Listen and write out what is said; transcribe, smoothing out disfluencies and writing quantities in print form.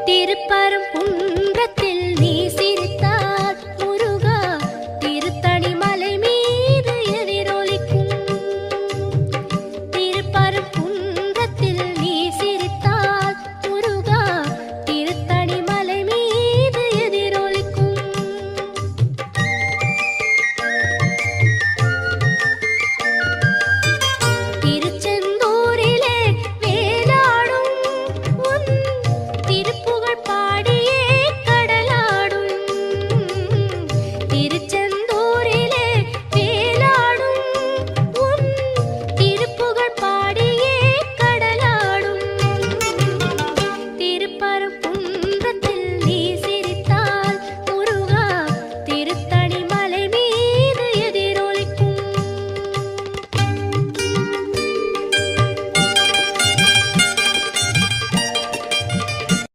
திருப்பரங்குன்றத்தில் நீ சிரித்தால் முருகா திருத்தணி மலை மீது எதிரொலிக்கும். திருப்பரங்குன்றத்தில் நீ சிரித்தால் முருகா திருத்தணி மலை மீது எதிரொலிக்கும். திருச்செந்தூரிலே வேலாடும் உன் திருப்புகழ் பாடியே கடலாடும். திருச்செந்தூரிலே வேலாடும் உன் திருப்புகழ் பாடியே கடலாடும். திருப்பரம்